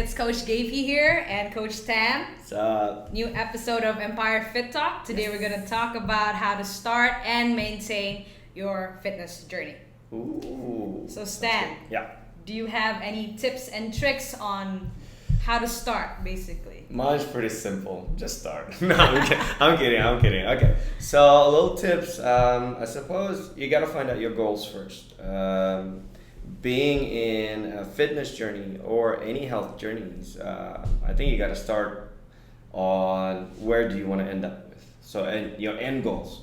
it's Coach Gavi here and Coach Stan. What's up? New episode of Empire Fit Talk. Today we're going to talk about how to start and maintain your fitness journey. Ooh. So Stan, yeah. Do you have any tips and tricks on how to start, basically? Mine's pretty simple. Just start. No, I'm kidding. Okay. So little tips. I suppose you got to find out your goals first. Being in a fitness journey or any health journeys, I think you got to start on where do you want to end up with. So and your end goals.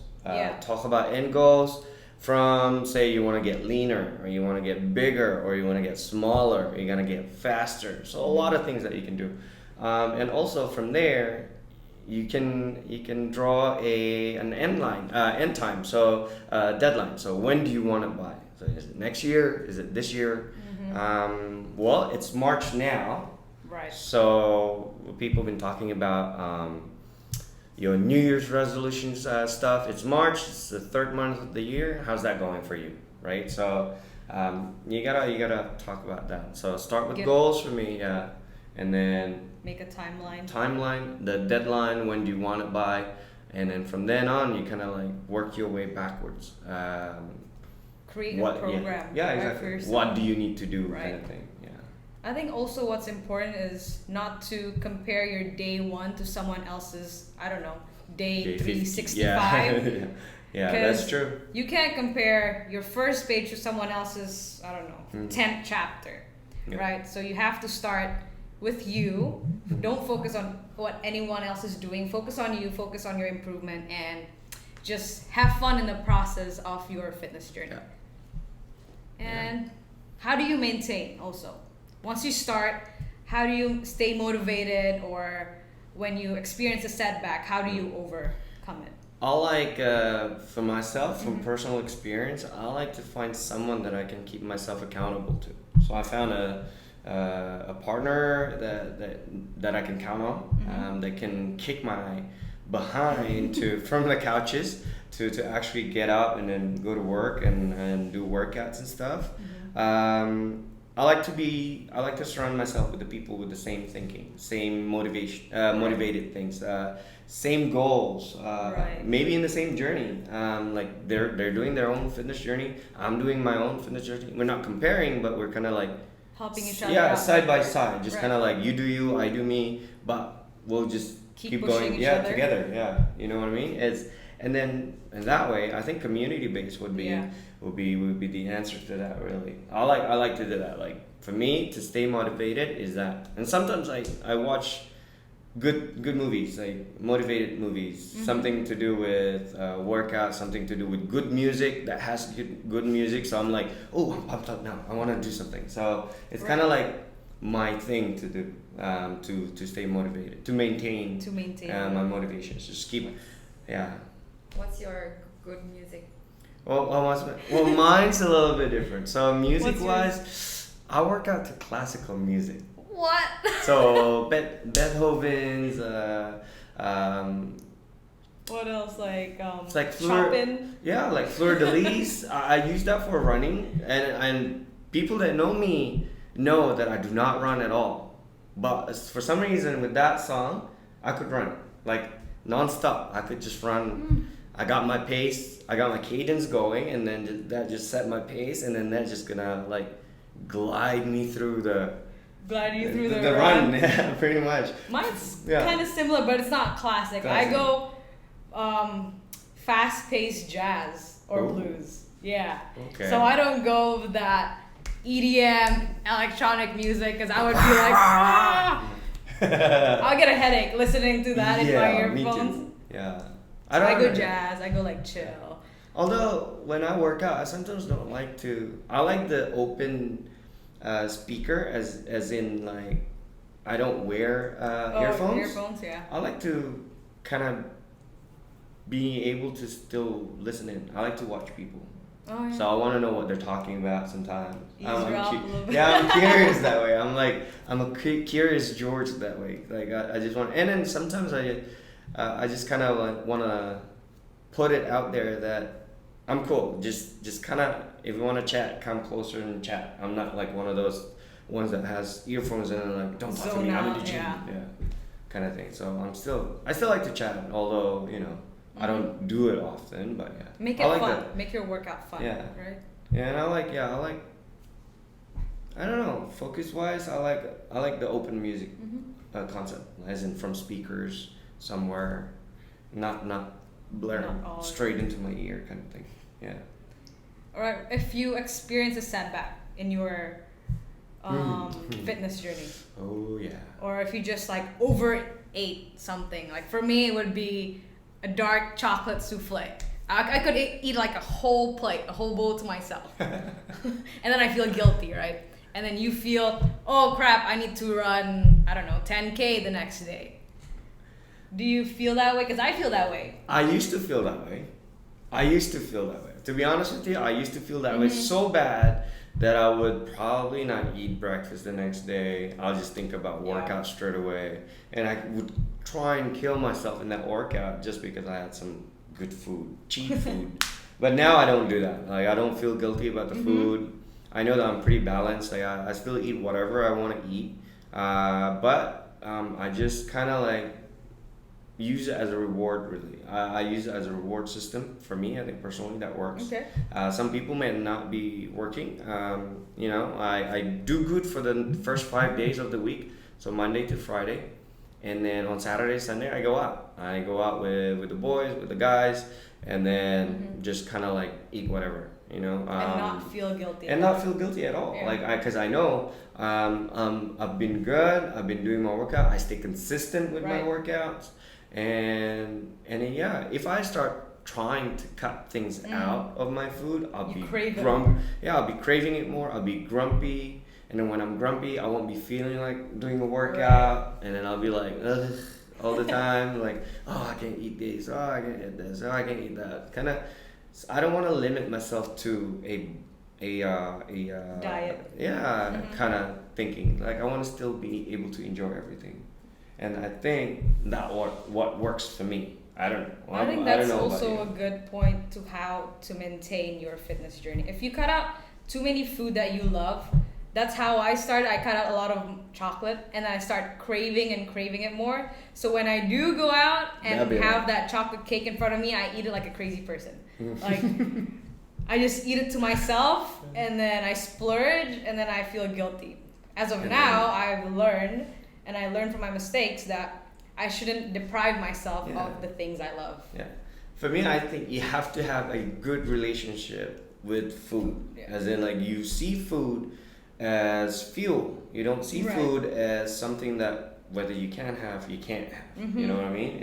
Talk about end goals from, say, you want to get leaner, or you want to get bigger, or you want to get smaller, or you're going to get faster. So a lot of things that you can do. And also from there, you can draw an end time, so deadline. So when do you want to buy? So is it next year? Is it this year? Mm-hmm. Well, it's March now. Right. So people have been talking about your New Year's resolutions stuff. It's March. It's the third month of the year. How's that going for you? Right. So you gotta talk about that. So start with goals for me. And then make a timeline. The deadline. When do you want it by? And then from then on, you kind of like work your way backwards. Create a program. Yeah, exactly. What do you need to do, kind of thing. Yeah. I think also what's important is not to compare your day one to someone else's, I don't know, day 365. Yeah, that's true. You can't compare your first page to someone else's, I don't know, 10th chapter, right? So you have to start with you. Don't focus on what anyone else is doing. Focus on you, focus on your improvement, and just have fun in the process of your fitness journey. Yeah. And how do you maintain also? Once you start, how do you stay motivated, or when you experience a setback, how do you overcome it? I like, for myself, from personal experience, I like to find someone that I can keep myself accountable to. So I found a partner that I can count on, that can kick my behind from the couches to actually get up and then go to work and do workouts and stuff. I like to surround myself with the people with the same thinking, same motivation, motivated things, same goals, maybe in the same journey. Like they're doing their own fitness journey, I'm doing my own fitness journey. We're not comparing, but we're kind of like helping each other. Yeah, side by side, just kind of like you do you, I do me, but we'll just keep going. Together. Yeah, you know what I mean? And that way, I think community based would be the answer to that. Really, I like to do that. Like for me, to stay motivated is that. And sometimes I watch good movies, like motivated movies, something to do with workout, something to do with good music that has good music. So I'm like, oh, I'm pumped up now. I want to do something. So it's kind of like my thing to do, to stay motivated, to maintain my motivations. Just keep, What's your good music? Well, mine's a little bit different. So music-wise, I work out to classical music. What? So Beethoven's. What else? Like it's like Chopin. Yeah, like Fleur de Lis. I use that for running, and people that know me know that I do not run at all. But for some reason, with that song, I could run like non-stop. I could just run. I got my pace, I got my cadence going, and then that just set my pace, and then that's just gonna like glide me through the run. Yeah, pretty much. Mine's kind of similar, but it's not classic. I go fast-paced jazz or blues. Yeah. Okay. So I don't go with that EDM electronic music, because I would be like, I'll get a headache listening to that in my earphones. Me too. Yeah. I go jazz. I go like chill. Although when I work out, I sometimes don't like to. I like the open speaker, as in like I don't wear earphones. Earphones, yeah. I like to kind of be able to still listen in. I like to watch people. Oh, yeah. So I want to know what they're talking about sometimes. I'm curious that way. I'm a curious George that way. Like I just want, and then sometimes I just kind of like want to put it out there that I'm cool. Just kind of, if you want to chat, come closer and chat. I'm not like one of those ones that has earphones and like, don't talk to Zone me, I'm in out, the gym. yeah. Kind of thing. So I still like to chat, although, you know, I don't do it often, but yeah. Make it I like fun. that. Make your workout fun. Yeah. Right? Yeah, and I don't know, focus wise, I like the open music concept, as in from speakers somewhere, not blaring Not all. straight into my ear kind of thing. Yeah. Or if you experience a setback in your fitness journey, Oh yeah. or if you just like overate something, like for me it would be a dark chocolate souffle. I could eat like a whole plate, a whole bowl to myself, and then I feel guilty, right? And then you feel, oh crap, I need to run, I don't know, 10K the next day. Do you feel that way? Because I feel that way. I used to feel that way. To be honest with you, I used to feel that way so bad that I would probably not eat breakfast the next day. I'll just think about workout straight away. And I would try and kill myself in that workout just because I had some good food, cheap food. But now I don't do that. Like, I don't feel guilty about the food. I know that I'm pretty balanced. Like, I still eat whatever I want to eat. But I just kind of like use it as a reward, really. I use it as a reward system. For me, I think personally that works. Okay. Some people may not be working. You know, I do good for the first 5 days of the week, so Monday to Friday. And then on Saturday, Sunday, I go out. I go out with the boys, with the guys, and then just kind of like eat whatever, you know. And not feel guilty. And not feel guilty at all. Yeah. Like, because I know I've been good. I've been doing my workout. I stay consistent with my workouts. And then, yeah, if I start trying to cut things out of my food, I'll be I'll be craving it more. I'll be grumpy. And then when I'm grumpy, I won't be feeling like doing a workout. And then I'll be like, ugh, all the time. Like, oh, I can't eat this. Oh, I can't eat this. Oh, I can't eat that. Kind of, I don't want to limit myself to a diet. Yeah, kind of thinking. Like, I want to still be able to enjoy everything. And I think that what works for me. I don't know. I think that's also a good point to how to maintain your fitness journey. If you cut out too many food that you love, that's how I started. I cut out a lot of chocolate and then I start craving it more. So when I do go out and have that chocolate cake in front of me, I eat it like a crazy person. Like, I just eat it to myself and then I splurge and then I feel guilty. As of now, I've learned, and I learned from my mistakes, that I shouldn't deprive myself of the things I love. Yeah. For me, I think you have to have a good relationship with food. As in, like, you see food as fuel. You don't see food as something that whether you can have, you can't have. You know what I mean?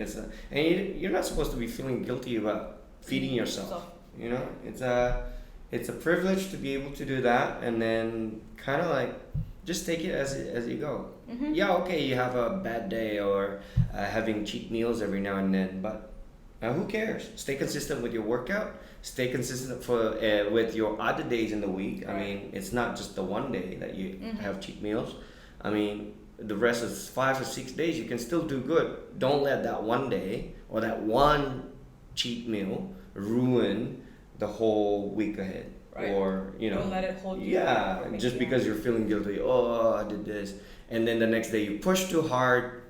And you're not supposed to be feeling guilty about feeding yourself. You know, it's a privilege to be able to do that, and then kind of like just take it as you go. Yeah, okay, you have a bad day or having cheat meals every now and then, but who cares? Stay consistent with your workout. Stay consistent with your other days in the week. I mean, it's not just the one day that you have cheat meals. I mean, the rest of 5 or 6 days you can still do good. Don't let that one day or that one cheat meal ruin the whole week ahead. Right. Or, you know, don't let it hold you. Yeah, just because you're feeling guilty. Oh, I did this, and then the next day you push too hard.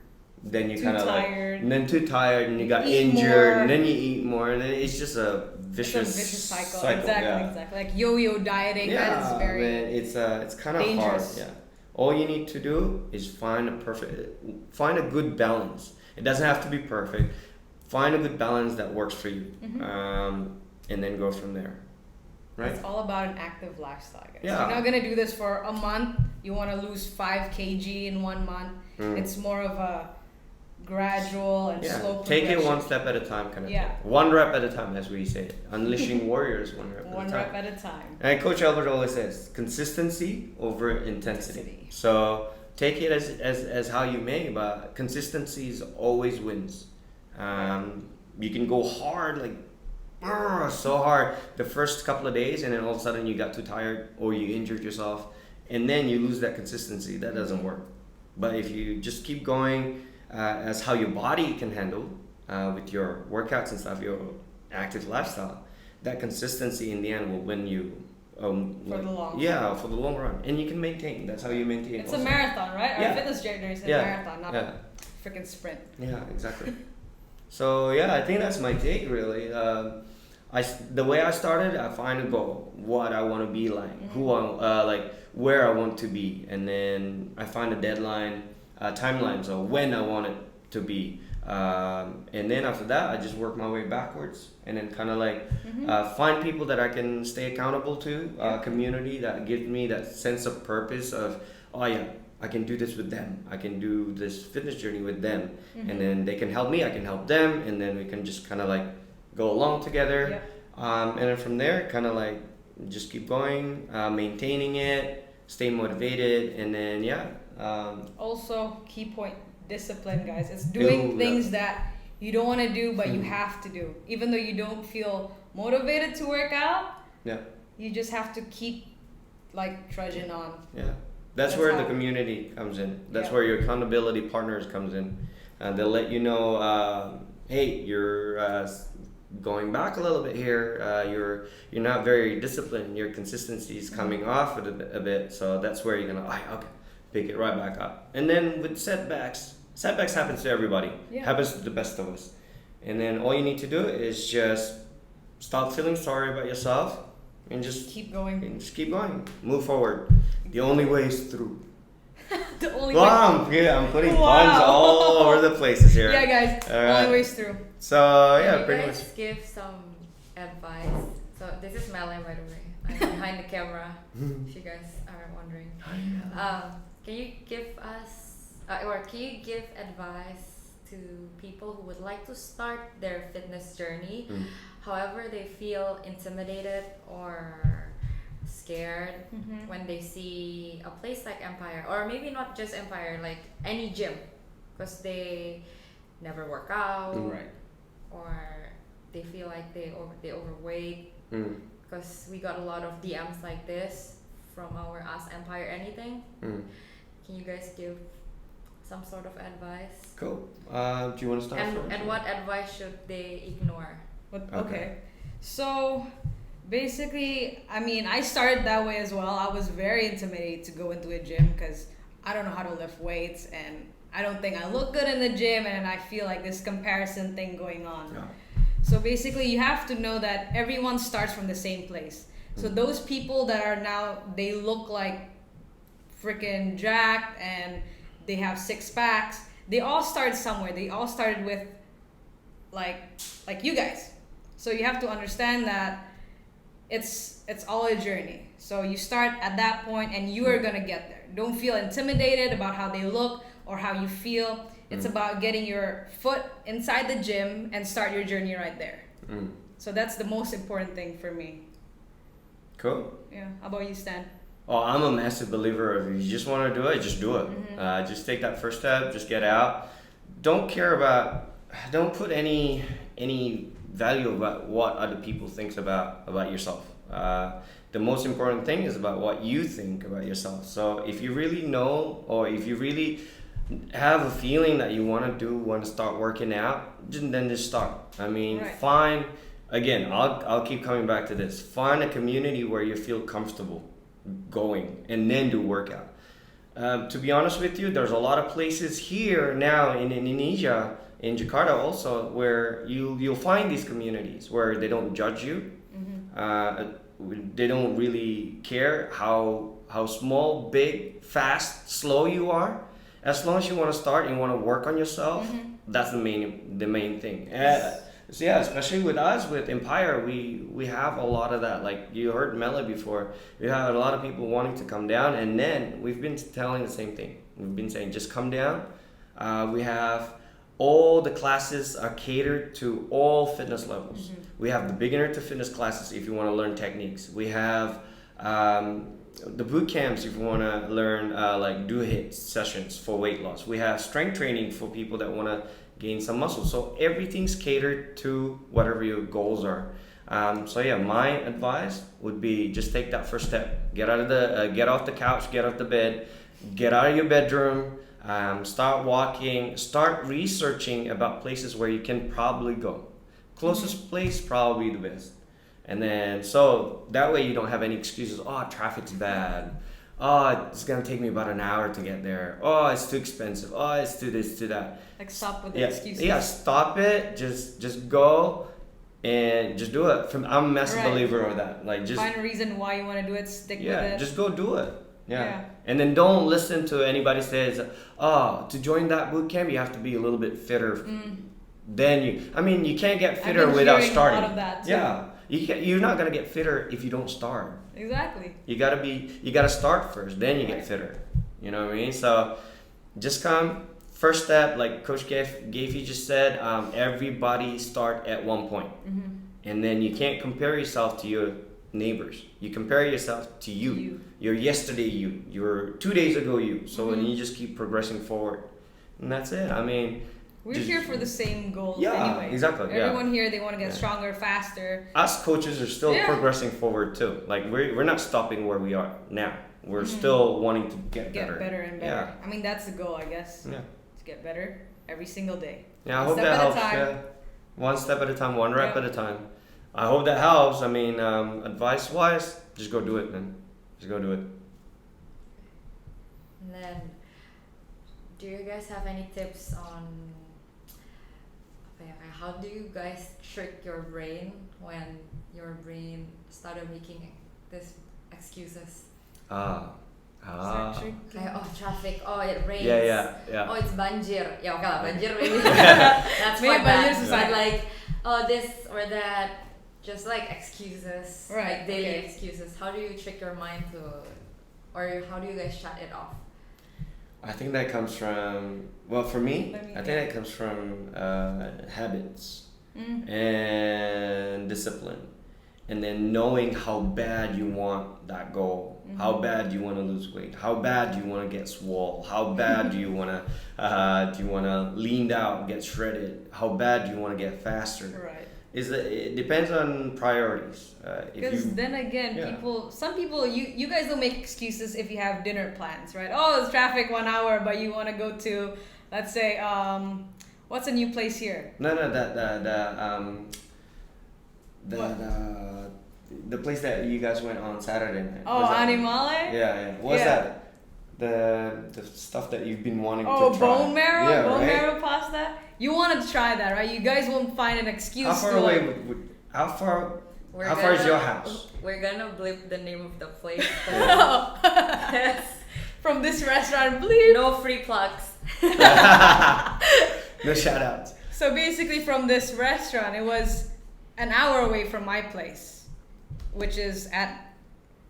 Then you kind of like, and then too tired, and you got injured, and then you eat more, and then it's just a vicious cycle. Exactly. Like yo-yo dieting. Yeah, that is very. Man, it's kind of hard. Yeah. All you need to do is find a good balance. It doesn't have to be perfect. Find a good balance that works for you, and then go from there. Right? It's all about an active lifestyle, guys. Yeah. You're not gonna do this for a month. You want to lose 5 kg in 1 month. It's more of a gradual and slow progression. Take it one step at a time, kind of thing. One rep at a time, as we say. Unleashing warriors, one rep at a time. One rep at a time. And Coach Elbert always says, consistency over intensity. So take it as how you may, but consistency always wins. You can go hard, like so hard the first couple of days, and then all of a sudden you got too tired or you injured yourself, and then you lose that consistency. That doesn't work. But if you just keep going as how your body can handle with your workouts and stuff, your active lifestyle, that consistency in the end will win you For the long yeah, for the long run, and you can maintain. That's how you maintain. It's also. a marathon, right? Yeah. Our fitness journey is a Yeah. marathon, not Yeah. a freaking sprint. Yeah, exactly. So yeah, I think that's my take really. The way I started, I find a goal, what I want to be like, who I like, where I want to be, and then I find a deadline, timeline, so when I want it to be, and then after that, I just work my way backwards, and then kind of like find people that I can stay accountable to, community that gives me that sense of purpose of, oh yeah, I can do this with them. I can do this fitness journey with them, and then they can help me. I can help them, and then we can just kind of like go along together, and then from there, kind of like just keep going, maintaining it, stay motivated, and then also, key point: discipline, guys. It's doing things that you don't want to do, but you have to do, even though you don't feel motivated to work out. Yeah. You just have to keep like trudging on. Yeah. That's where the community comes in. That's where your accountability partners comes in. They'll let you know, hey, you're going back a little bit here. You're not very disciplined. Your consistency is coming off a bit. So that's where you're gonna okay, pick it right back up. And then with setbacks happens to everybody. Yeah. Happens to the best of us. And then all you need to do is just stop feeling sorry about yourself and just keep going. Move forward. The only way is through. The only way. I'm putting puns all over the places here. Yeah, guys. Only way is through. So pretty much. Can you guys give some advice? So this is Melanie, by the way. I'm behind the camera. If you guys are wondering, can you give us, or can you give advice to people who would like to start their fitness journey? However, they feel intimidated or scared when they see a place like Empire, or maybe not just Empire, like any gym, because they never work out, or they feel like they overweight. Because we got a lot of DMs like this from our Ask Empire Anything. Can you guys give some sort of advice? Cool. Do you want to start first? And what advice should they ignore? Okay. So basically, I mean, I started that way as well. I was very intimidated to go into a gym because I don't know how to lift weights, and I don't think I look good in the gym, and I feel like this comparison thing going on. Yeah. So basically, you have to know that everyone starts from the same place. So those people that are now, they look like freaking jacked and they have 6 packs, they all started somewhere. They all started with like you guys. So you have to understand that it's all a journey. So you start at that point and you are gonna get there. Don't feel intimidated about how they look or how you feel. It's about getting your foot inside the gym and start your journey right there. So that's the most important thing for me. Cool. Yeah. How about you, Stan? Oh, I'm a massive believer of, if you just want to do it, just do it. Just take that first step, just get out. Don't put any value about what other people think about yourself. The most important thing is about what you think about yourself. So if you really know, or if you really have a feeling that you want to start working out, then just start. I mean, find, again, I'll keep coming back to this. Find a community where you feel comfortable going, and then do workout. To be honest with you, there's a lot of places here now in Indonesia, in Jakarta also, where you'll find these communities where they don't judge you. They don't really care how small, big, fast, slow you are. As long as you want to start and you want to work on yourself, that's the main thing. So yeah, especially with us, with Empire, we have a lot of that. Like you heard Mela before, we have a lot of people wanting to come down, and then we've been telling the same thing. We've been saying, just come down. We have all the classes are catered to all fitness levels. We have the beginner to fitness classes if you want to learn techniques. We have the boot camps if you want to learn do HIIT sessions for weight loss. We have strength training for people that want to gain some muscle. So everything's catered to whatever your goals are. So yeah, my advice would be just take that first step. Get off the couch, get off the bed, get out of your bedroom, start walking, start researching about places where you can probably go. Closest place, probably the best. And then, so that way you don't have any excuses. Oh, traffic's bad. Oh, it's gonna take me about an hour to get there. Oh, it's too expensive. Oh, it's too this, too that. Like stop with the Yeah, excuses. yeah, stop it. Just go and just do it. I'm a massive believer of that. Like, just find a reason why you want to do it. Stick with yeah, it. just go do it. Yeah. And then don't listen to anybody says, oh, to join that boot camp you have to be a little bit fitter. Then you can't get fitter without starting. A lot of that too. Yeah. You're not gonna get fitter if you don't start. Exactly. You gotta start first, then you get fitter. You know what I mean? So just come. First step, like Coach Gavi just said, everybody start at one point. And then you can't compare yourself to your neighbors. You compare yourself to you. Your yesterday your 2 days ago you. So then you just keep progressing forward. And that's it. I mean, we're here for the same goals anyway. Exactly. Everyone here, they want to get stronger, faster. Us coaches are still progressing forward too. Like we're not stopping where we are now. We're still wanting to get better. Get better and better. I mean, that's the goal, I guess. Yeah. To get better every single day. Yeah, I hope that helps. Yeah. One step at a time, one rep at a time. I hope that helps. I mean, advice-wise, just go do it, man. Just go do it. And then, do you guys have any tips on how do you guys trick your brain when your brain started making these excuses? Oh, traffic. Oh, it rains. Yeah. Oh, it's banjir. Yeah, okay lah, banjir maybe. That's maybe quite bad. banjir But like, oh, this or that. Just like excuses, like daily excuses. How do you trick your mind to, or how do you guys shut it off? I think that comes from, well, for me, I think that comes from habits and discipline. And then knowing how bad you want that goal, how bad you want to lose weight, how bad you want to get swole, how bad do you want to lean out, get shredded, how bad do you want to get faster. Right. It depends on priorities. Because then again, some people, you guys don't make excuses if you have dinner plans, right? Oh, it's traffic 1 hour, but you want to go to, let's say, what's a new place here? The place that you guys went on Saturday night. Oh, Animale? Yeah. What's that? The stuff that you've been wanting to try. Oh, bone marrow? Bone marrow pasta? You want to try that, right? You guys won't find an excuse. How far away? How far is your house? We're gonna bleep the name of the place. From this restaurant, bleep. No free plugs. No shout outs. So basically from this restaurant, it was an hour away from my place, which is at,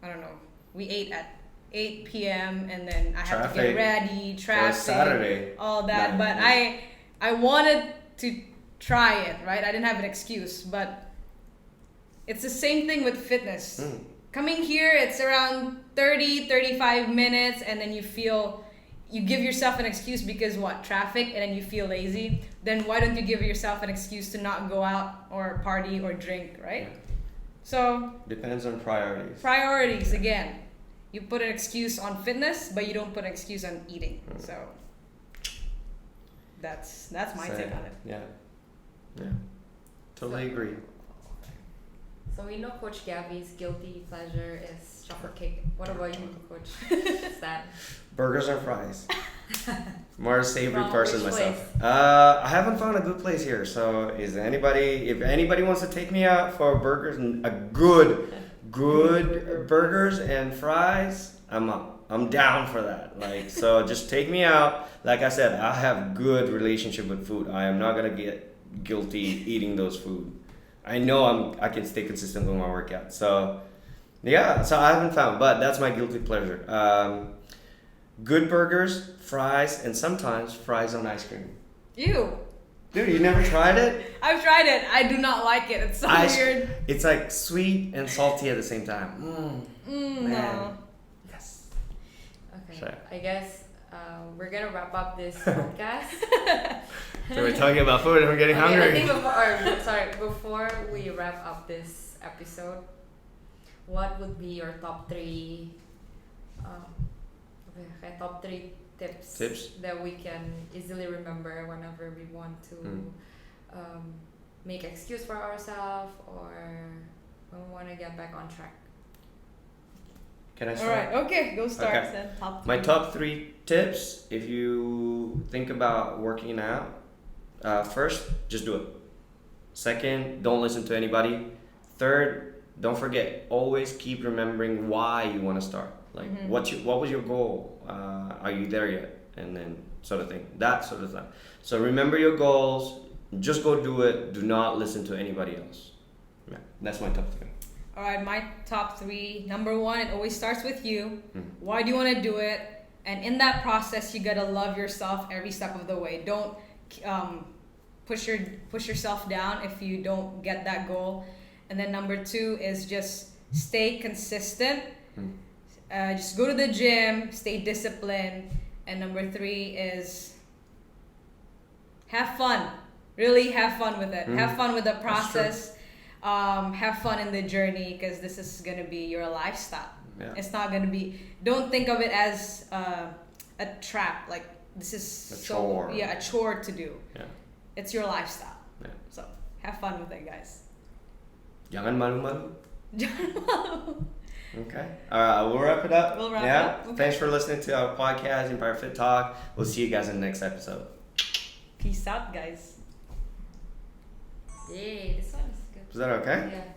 I don't know, we ate at 8 p.m. and then I had to get ready, traffic, Saturday, all that. But I wanted to try it, right? I didn't have an excuse, but it's the same thing with fitness. Coming here, it's around 35 minutes, and then you give yourself an excuse because traffic, and then you feel lazy. Then why don't you give yourself an excuse to not go out or party or drink, right? So depends on priorities. Priorities again. You put an excuse on fitness, but you don't put an excuse on eating. So that's my take on it. Yeah. Totally agree. So we know Coach Gavi's guilty pleasure is chocolate cake. What about you, Coach Stan? Burgers and fries. More a savory person myself. Place? I haven't found a good place here. So if anybody wants to take me out for burgers and a good burgers and fries, I'm down for that. Like, so just take me out. Like I said, I have good relationship with food. I am not gonna get guilty eating those food. I know I can stay consistent with my workout. So I haven't found, but that's my guilty pleasure. Good burgers, fries, and sometimes fries on ice cream. Ew. Dude, you never tried it? I've tried it. I do not like it. It's so weird. It's like sweet and salty at the same time. No. Yes. Okay. Sure. I guess we're gonna wrap up this podcast. So we're talking about food and we're getting hungry. I think before we wrap up this episode, what would be your top three tips that we can easily remember whenever we want to make excuse for ourselves, or when we want to get back on track. Can I All start? right. Okay. Go start. Okay. Then. Top My three. top 3 tips if you think about working out. First, just do it. Second, don't listen to anybody. Third, don't forget, always keep remembering why you want to start. Like, what was your goal? Are you there yet? And then sort of thing. That sort of thing. So remember your goals. Just go do it. Do not listen to anybody else. Yeah, that's my top 3. All right, my top 3. Number 1, it always starts with you. Why do you want to do it? And in that process, you gotta love yourself every step of the way. Don't push yourself down if you don't get that goal. And then number 2 is just stay consistent. Just go to the gym, stay disciplined. And number 3 is have fun. Really have fun with it. Have fun with the process. Have fun in the journey, because this is going to be your lifestyle. Yeah. It's not going to be, don't think of it as a trap. Like, this is A chore. a chore to do. Yeah. It's your lifestyle. Yeah. So have fun with it, guys. Jangan malu-malu. Okay. All right, we'll wrap it up. We'll wrap it yeah. up. Okay. Thanks for listening to our podcast, Empire Fit Talk. We'll see you guys in the next episode. Peace out, guys. Yay, this one is good. Is that okay? Yeah.